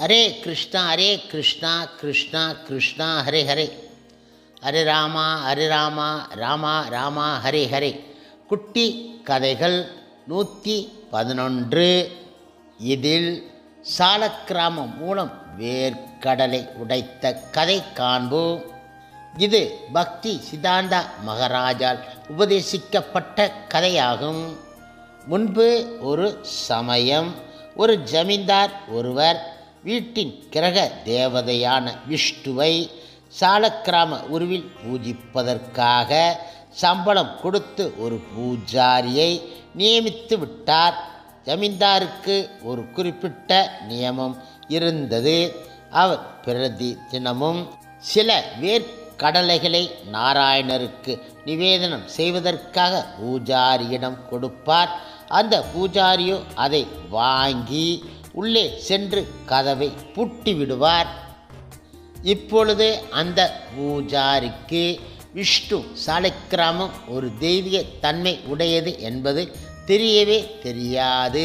ஹரே கிருஷ்ணா கிருஷ்ணா கிருஷ்ணா ஹரே ஹரே, ஹரே ராமா ராமா ராமா ஹரே ஹரே. குட்டி கதைகள் 111. இதில் சாலக்கிராமம் மூலம் வேர்க்கடலை உடைத்த கதை காண்போம். இது பக்தி சித்தாந்தா மகாராஜால் உபதேசிக்கப்பட்ட கதையாகும். முன்பு ஒரு சமயம் ஒரு ஜமீன்தார் ஒருவர் வீட்டின் கிரக தேவதையான விஷ்ணுவை சாலக்கிராம உருவில் பூஜிப்பதற்காக சம்பளம் கொடுத்து ஒரு பூஜாரியை நியமித்து விட்டார். ஜமீன்தாருக்கு ஒரு குறிப்பிட்ட நியமம் இருந்தது. அவர் பிரதி தினமும் சில வேர்க்கடலைகளை நாராயணருக்கு நிவேதனம் செய்வதற்காக பூஜாரியிடம் கொடுப்பார். அந்த பூஜாரியோ அதை வாங்கி உள்ளே சென்று கதவை பூட்டி விடுவார். இப்பொழுது அந்த பூஜாரிக்கு விஷ்ணு சாலக்கிராமம் ஒரு தெய்வீக தன்மை உடையது என்பது தெரியவே தெரியாது.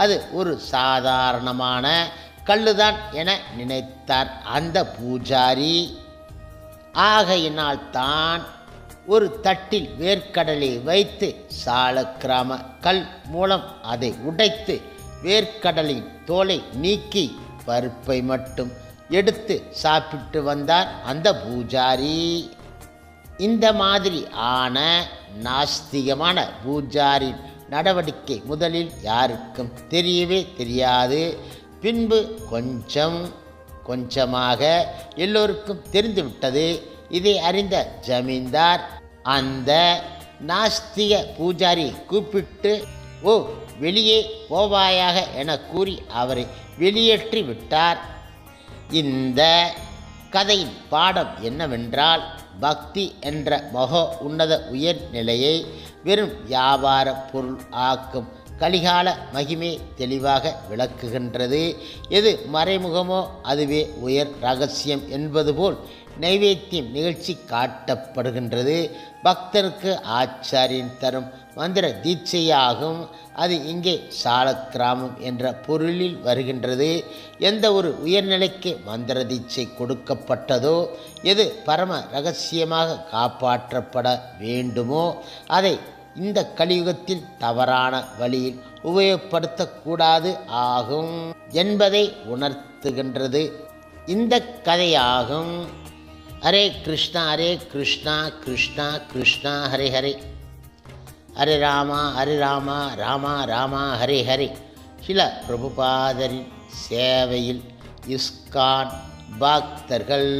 அது ஒரு சாதாரணமான கல்லுதான் என நினைத்தார் அந்த பூஜாரி. ஆகையினால் தான் ஒரு தட்டில் வேர்க்கடலை வைத்து சாலக்கிராம கல் மூலம் அதை உடைத்து வேர்க்கடலின் தோலை நீக்கி பருப்பை மட்டும் எடுத்து சாப்பிட்டு வந்தார் அந்த பூஜாரி. இந்த மாதிரி ஆன நாஸ்திகமான பூஜாரின் நடவடிக்கை முதலில் யாருக்கும் தெரியவே தெரியாது. பின்பு கொஞ்சம் கொஞ்சமாக எல்லோருக்கும் தெரிந்துவிட்டது. இதை அறிந்த ஜமீன்தார் அந்த நாஸ்திக பூஜாரியை கூப்பிட்டு, ஓ வெளியே போவாயாக என கூறி அவரை வெளியேற்றி விட்டார். இந்த கதையின் பாடம் என்னவென்றால், பக்தி என்ற மகா உன்னத உயர்நிலையை வெறும் வியாபார பொருள் ஆக்கும் கலிகால மகிமை தெளிவாக விளக்குகின்றது. எது மறைமுகமோ அதுவே உயர் ரகசியம் என்பது போல் நைவேத்தியம் நிகழ்ச்சி காட்டப்படுகின்றது. பக்தருக்கு ஆச்சாரியன் தரும் மந்திர தீட்சையாகும். அது இங்கே சாலக்கிராமம் என்ற பொருளில் வருகின்றது. எந்த ஒரு உயர்நிலைக்கு மந்திர தீட்சை கொடுக்கப்பட்டதோ, எது பரம ரகசியமாக காப்பாற்றப்பட வேண்டுமோ அதை இந்த கலியுகத்தில் தவறான வழியில் உபயோகப்படுத்தக்கூடாது ஆகும் என்பதை உணர்த்துகின்றது இந்த கதையாகும். ஹரே கிருஷ்ணா கிருஷ்ணா கிருஷ்ணா ஹரே ஹரே, ஹரே ராமா ராமா ராமா ஹரே ஹரே. சில பிரபுபாதரின் சேவையில் இஸ்கான் பக்தர்கள்.